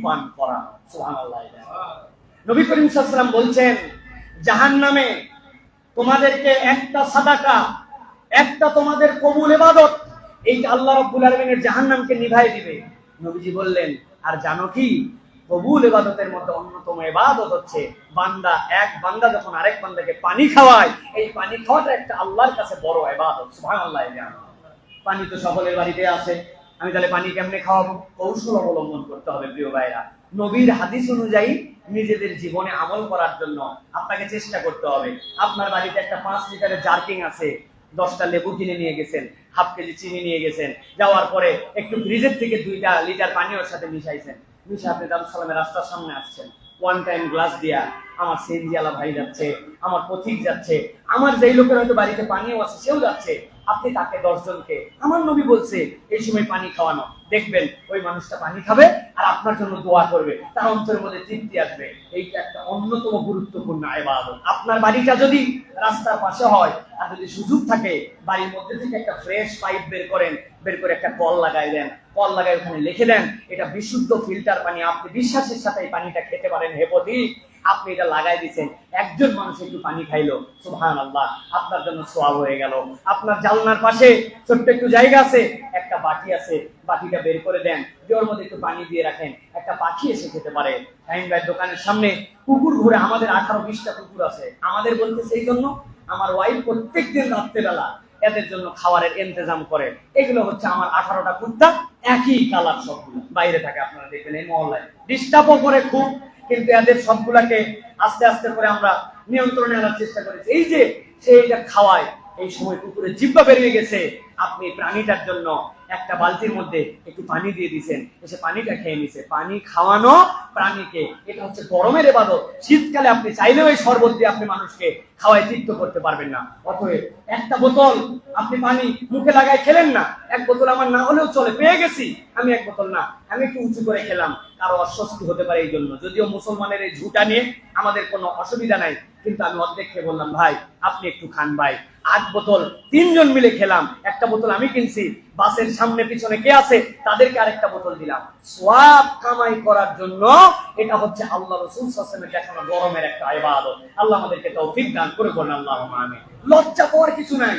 পান করা। সুবহানাল্লাহ। নবী করিম সাল্লাল্লাহু আলাইহি ওয়াসাল্লাম বলছেন, জাহান্নামে তোমাদেরকে একটা সাদাকা, একটা তোমাদের কবুল ইবাদত, এইটা আল্লাহ রাব্বুল আলামিনের জাহান্নামকে নিভাই দিবে। নবীজি বললেন, আর জানো কি, কবুল ইবাদতের মধ্যে অন্যতম ইবাদত হচ্ছে এক বান্দা যখন আরেক বান্দাকে পানি খাওয়ায়, এই পানি খাওয়াটা একটা আল্লাহর কাছে বড় ইবাদত। সুবহানাল্লাহ। পানি তো সকলের বাড়িতে আছে, আমি তাহলে পানি কেমনে খাওয়াবো? কৌশল অবলম্বন করতে হবে প্রিয় ভাইরা। নবীর হাদিস অনুযায়ী নিজেদের জীবনে আমল করার জন্য আপনাকে চেষ্টা করতে হবে। আপনার বাড়িতে একটা 5 লিটারের জার্কিং আছে, 10টা লেবু কিনে নিয়ে গেছেন, হাফ কেজি চিনি নিয়ে গেছেন, যাওয়ার পরে একটু ফ্রিজের থেকে 2টা লিটার পানি ওর সাথে মিশাইছেন, মিশে আপনি দারুস সালামের রাস্তার সামনে আসছেন, ওয়ান টাইম গ্লাস দিয়া আমার সিএনজি আলা ভাই যাচ্ছে, আমার পথিক যাচ্ছে, আমার যেই লোকের হয়তো বাড়িতে পানিও আছে সেও যাচ্ছে, আপনি তাকে 10 জনকে আমার নবী বলছে এই সময় পানি খাওয়ানো, দেখবেন ওই মানুষটা পানি খাবে আর আপনার জন্য দোয়া করবে, তার অন্তরের মধ্যে তৃপ্তি আসবে। এইটা একটা অন্যতম গুরুত্বপূর্ণ ইবাদত। আপনার বাড়িটা যদি রাস্তার পাশে হয় আর যদি সুযোগ থাকে, বাড়ির মধ্যে থেকে একটা ফ্রেশ পাইপ বের করেন, বের করে একটা কল লাগাই দেন, কল লাগাই ওখানে লিখে দেন এটা বিশুদ্ধ ফিল্টার পানি, আপনি বিশ্বাসের সাথে এই পানিটা খেতে পারেন হে পথিক, আপনি এটা লাগাই দিচ্ছেন, একজন মানুষ একটু পানি খাইলো, সুবহানাল্লাহ, আপনার জন্য সওয়াব হয়ে গেল। আপনার জানলার পাশে ছোট্ট একটু জায়গা আছে, একটা বাটি আছে, বাটিটা বের করে দেন, ওর মধ্যে একটু পানি দিয়ে রাখেন, একটা পাখি এসে খেতে পারে। টাইম ভাই দোকানের সামনে কুকুর ঘুরে, আমাদের 18-20টা কুকুর আছে, আমাদের বলতে সেই জন্য আমার ওয়াইফ প্রত্যেকদিন রাত্রেবেলা এদের জন্য খাবারের ইন্তজাম করে। এগুলো হচ্ছে আমার 18টা কুত্তা, একই কালার সবগুলো, বাইরে থাকে, আপনারা দেখবেন এই মহল্লায় ডিস্টার্বও করে খুব, কিন্তু এদের সবগুলাকে আস্তে আস্তে করে আমরা নিয়ন্ত্রণে আনার চেষ্টা করেছি। এই যে সে এটা খাওয়ায়, এই সময় কুকুরের জিহ্বা বেরিয়ে গেছে, আপনি প্রাণীটার জন্য একটা বালতির মধ্যে একটু পানি দিয়ে দিয়েছেন, এসে পানিটা খেয়ে নিছে। পানি খাওয়ানো প্রাণীকে, এটা হচ্ছে গরমের ইবাদত। শীতকালে আপনি চাইলেও এই শরবত দিয়ে আপনি মানুষকে খাওয়াই তৃপ্ত করতে পারবেন না। অতএব একটা বোতল আপনি পানি মুখে লাগাই খেলেন না, এক বোতল আমার না হলেও চলে, পেয়ে গেছি আমি এক বোতল না, আমি একটু উঁচু করে খেলাম, কারো অস্বস্তি হতে পারে এই জন্য। যদিও মুসলমানের এই ঝুঁটা নিয়ে আমাদের কোনো অসুবিধা নাই, কিন্তু আমি অর্ধেক খেয়ে বললাম ভাই আপনি একটু খান ভাই। 8 বোতল 3 জন মিলে খেলাম, একটা বোতল আমি কিনছি, বাসের সামনে পিছনে কে আছে তাদেরকে আরেকটা বোতল দিলাম, সওয়াব কামাই করার জন্য। এটা হচ্ছে আল্লাহ রাসূল সাল্লাল্লাহু আলাইহি ওয়াসাল্লামের দেখানো গরমের একটা ইবাদত। আল্লাহ আমাদেরকে তৌফিক দান করে বলেন আল্লাহুম্মা আমিন। লজ্জা পাওয়ার কিছু নাই,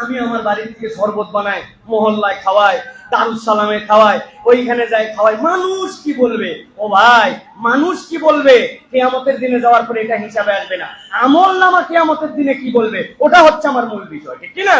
আমি আমার বাড়ি থেকে শরবত বানাই, মহল্লায় খাওয়াই, দারুস সালামে খাওয়াই, ওইখানে যাই খাওয়াই, মানুষ কি বলবে? ও ভাই, মানুষ কি বলবে? কিয়ামতের দিনে যাওয়ার পরে এটা হিসাবে আসবে না, আমলনামা কিয়ামতের দিনে কি বলবে, ওটা হচ্ছে আমার মূল বিষয়, ঠিক কি না?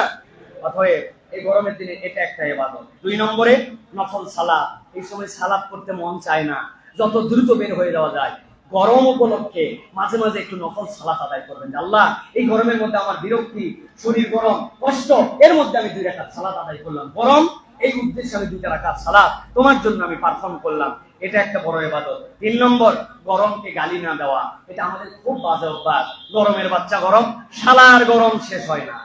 অতএব এই গরমের দিনে এটা একটা ইবাদত। 2 নম্বরে নফল সালাত। এই সময় সালাত করতে মন চায় না, যত দ্রুত বের হয়ে যাওয়া যায়। গরম উপলক্ষে মাঝে মাঝে একটু নফল সালাত আদায় করবেন। আল্লাহ, এই গরমের মধ্যে আমার বিরক্তি, শরীর গরম, কষ্ট, এর মধ্যে আমি 2 রাকাত সালাত আদায় করলাম, গরম, এই উদ্দেশ্যে আমি 2 রাকাত সালাত তোমার জন্য আমি পারফর্ম করলাম, এটা একটা বড় ইবাদত। 3 নম্বর, গরমকে গালি না দেওয়া। এটা আমাদের খুব বাজে অভ্যাস। গরমের বাচ্চা গরম, শালার গরম শেষ হয় না,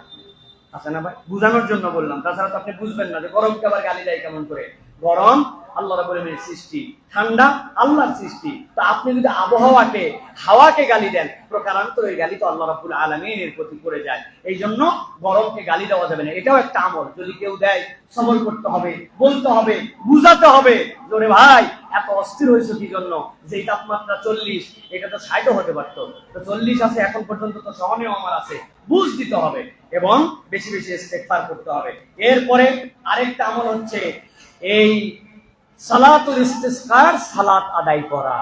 আছে না ভাই? বুঝানোর জন্য বললাম, তাছাড়া তো আপনি বুঝবেন না যে গরমকে আবার গালি দেয় কেমন করে। গরম আল্লাহ রাব্বুল আলামিনের সৃষ্টি, ঠান্ডা আল্লাহর সৃষ্টি। তো আপনি যদি আবহাওয়াকে, হাওয়াকে গালি দেন, প্রকারান্তর এই গালি তো আল্লাহ রাব্বুল আলামিনের প্রতি করে যায়। এই জন্য গরমকে গালি দেওয়া যাবে না, এটাও একটা আমল। যদি কেউ দেয়, সবল করতে হবে, বলতে হবে, বুঝাতে হবে, জোরে ভাই এত অস্থির হয়েছে কি জন্য? যে তাপমাত্রা 40, এটা তো 60ও হতে পারতো, তো 40 আছে এখন পর্যন্ত, তো সহনীয় আমার আছে, বুঝ দিতে হবে এবং বেশি বেশি ইস্তেগফার করতে হবে। এরপরে আরেকটা আমল হচ্ছে এই সালাতুল ইস্তিসকার, সালাত আদায় করা।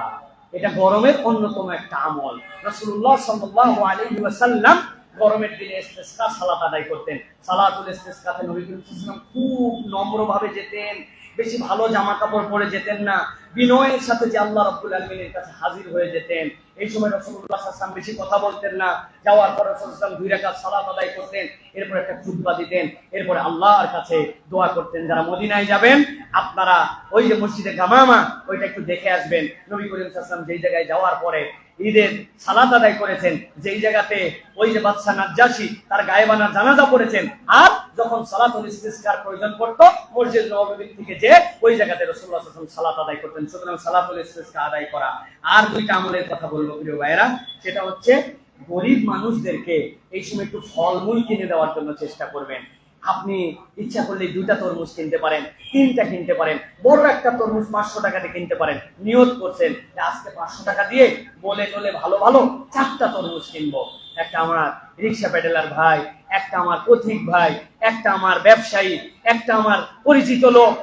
এটা গরমের অন্যতম একটা আমল। রাসূলুল্লাহ সাল্লাল্লাহু আলাইহি ওয়াসাল্লাম গরমের দিনে ইস্তিসকা সালাত আদায় করতেন। সালাতুল ইস্তিসকাতে নবী করিম সাল্লাল্লাহু আলাইহি ওয়াসাল্লাম খুব নম্রভাবে যেতেন, বেশি ভালো জামা কাপড় পরে যেতেন না, বিনয়ের সাথে যে আল্লাহ রাব্বুল আলামিনের কাছে হাজির হয়ে যেতেন। এই সময় রাসূলুল্লাহ সাল্লাল্লাহু আলাইহি ওয়াসাল্লাম বেশি কথা বলতেন না, যাওয়ার পরে রাসূলুল্লাহ সাল্লাল্লাহু আলাইহি ওয়াসাল্লাম 2 রাকাত সালাত আদায় করতেন, এরপর একটা খুতবা দিতেন, এরপরে আল্লাহর কাছে দোয়া করতেন। যারা মদিনায় যাবেন আপনারা ওই যে মসজিদে গামামা, ওইটা একটু দেখে আসবেন। নবী করিম সাল্লাল্লাহু আলাইহি ওয়াসাল্লাম যেই জায়গায় যাওয়ার পরে ঈদের সালাত আদায় করেছেন, যেই জায়গাতে ওই যে বাদশা নাজ্জাশী তার গায়েবানা জানাজা পড়েছেন, আর যখন সালাতুল ইস্তিসকার প্রয়োজন পড়তো মসজিদ নববী থেকে যে ওই জায়গাতে রাসূলুল্লাহ সাল্লাল্লাহু আলাইহি ওয়াসাল্লাম সালাত আদায় করতেন। সুতরাং সালাতুল ইস্তিসকা আদায় করা। আর 2টা আমলের কথা বলবো প্রিয় ভাইয়েরা, সেটা হচ্ছে গরিব মানুষদেরকে এই সময় একটু ফলমূল কিনে দেওয়ার জন্য চেষ্টা করবেন। আপনি ইচ্ছা করলে 2টা তরমুজ কিনতে পারেন, 3টা কিনতে পারেন, বড় একটা তরমুজ 500 টাকাতে কিনতে পারেন। নিয়ত করছেন যে আজকে 500 টাকা দিয়ে বলে টলে ভালো ভালো 4টা তরমুজ কিনবো। একটা আমার রিক্সা পেডেলার ভাই, একটা আমার পথিক ভাই, একটা আমার ব্যবসায়ী, একটা আমার পরিচিত লোক,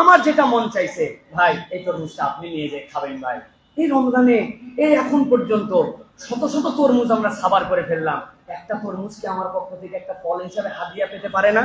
আমার যেটা মন চাইছে ভাই এই তরমুজটা আপনি নিয়ে যেয়ে খাবেন ভাই। এই রমজানে এই এখন পর্যন্ত শত শত তরমুজ আমরা সাবার করে ফেললাম। একটা তরমুজকে আমার পক্ষ থেকে একটা ফল হিসাবে হাদিয়া পেতে পারে না?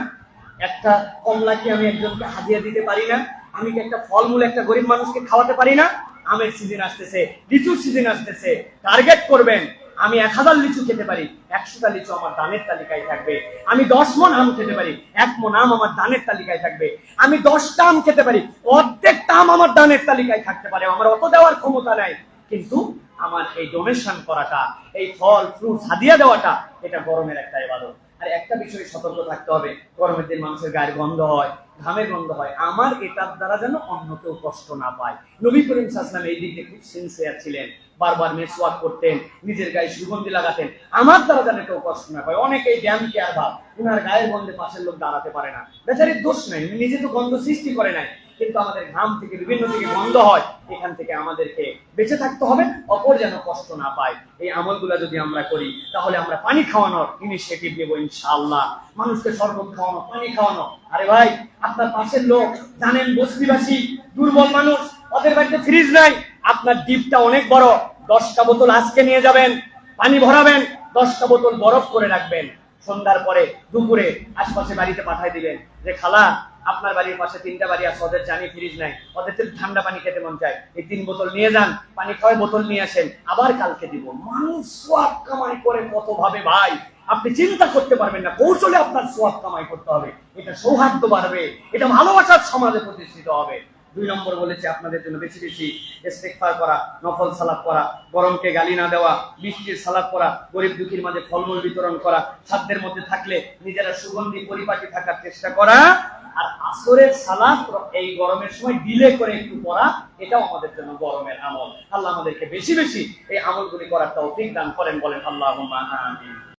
একটা কমলাকে আমি একজনকে হাদিয়া দিতে পারি না? আমি কি একটা ফলমূল একটা গরিব মানুষকে খাওয়াতে পারি না? আমের সিজন আসতেছে, লিচুর সিজন আসতেছে, টার্গেট করবেন আমি 1000 লিচু খেতে পারি, 100টা লিচু আমার দানের তালিকায় থাকবে। আমি 10 মণ আম খেতে পারি, 1 মণ আম আমার দানের তালিকায় থাকবে। আমি 10টা আম খেতে পারি, অর্ধেকটা আম আমার দানের তালিকায় থাকতে পারে। আমার অত দেওয়ার ক্ষমতা নাই, কিন্তু আমার এই ডোনেশন করাটা, এই ফল ফ্রুট হাদিয়া দেওয়াটা, এটা গরমের একটা ইবাদত। আর একটা বিষয়ে সতর্ক থাকতে হবে, গরমের দিন মানুষের গায়ের গন্ধ হয়, ঘামের গন্ধ হয়, আমার এটার দ্বারা যেন অন্য কেউ কষ্ট না পায়। নবী করিম সাল্লাল্লাহু আলাইহি ওয়াসাল্লাম এই দিকে খুব সিনসিয়ার ছিলেন, বারবার মেসওয়াক করতেন, নিজের গায়ে সুগন্ধি লাগাতেন, আমার দ্বারা যেন কেউ কষ্ট না পায়। অনেকেই ড্যাম কেয়ার ভাব, উনার গায়ের গন্ধে পাশের লোক দাঁড়াতে পারে না, বেচারির দোষ নাই, উনি নিজে তো গন্ধ সৃষ্টি করে নাই, কিন্তু আমাদের ঘাম থেকে বিভিন্ন থেকে গন্ধ হয়, এখান থেকে আমাদেরকে বেঁচে থাকতে হবে, অপর যেন কষ্ট না পায়। এই আমলগুলো যদি আমরা করি তাহলে আমরা পানি খাওয়ানোর ইনিশিয়েটিভ নেব ইনশাআল্লাহ। মানুষকে শরবত খাওয়ানো, পানি খাওয়ানো। আরে ভাই, আপনার পাশের লোক জানেন বস্তিবাসী দুর্বল মানুষ, ওদের বাড়িতে ফ্রিজ নাই, আপনার ডিপটা অনেক বড়, 10টা বোতল আজকে নিয়ে যাবেন, পানি ভরাবেন, 10টা বোতল বরফ করে রাখবেন, সন্ধ্যার পরে দুপুরে আশপাশে বাড়িতে পাঠাই দিবেন যে খালা আপনার বাড়ির পাশে 3টা বাড়ি আছে, ওদের জানি ফ্রিজ নাই, ওদের তো ঠান্ডা পানি খেতে মন চায়, এই 3 বোতল নিয়ে যান, পানি খাওয়ায় বোতল নিয়ে আসেন, আবার কালকে দিব। মানুষ সোয়াব কামাই করে কত ভাবে ভাই, আপনি চিন্তা করতে পারবেন না। কৌশলে আপনার সোয়াব কামাই করতে হবে, এটা সৌহার্দ্য বাড়বে, এটা ভালোবাসার সমাজে প্রতিষ্ঠিত হবে। 2 নম্বর বলেছে আপনাদের জন্য বেশি বেশি ইস্তেগফার করা, নফল সালাত করা, গরমকে গালি না দেওয়া, বৃষ্টির সালাত করা, গরিব দুঃখীর মাঝে ফলমূল বিতরণ করা, সাধ্যের মধ্যে থাকলে নিজেরা সুগন্ধি পরিপাটি থাকার চেষ্টা করা, আর আসরের সালাত এই গরমের সময় ডিলে করে একটু পড়া, এটাও আমাদের জন্য গরমের আমল। আল্লাহ আমাদেরকে বেশি বেশি এই আমলগুলি করার তৌফিক দান করেন, বলেন আল্লাহুম্মা আমিন।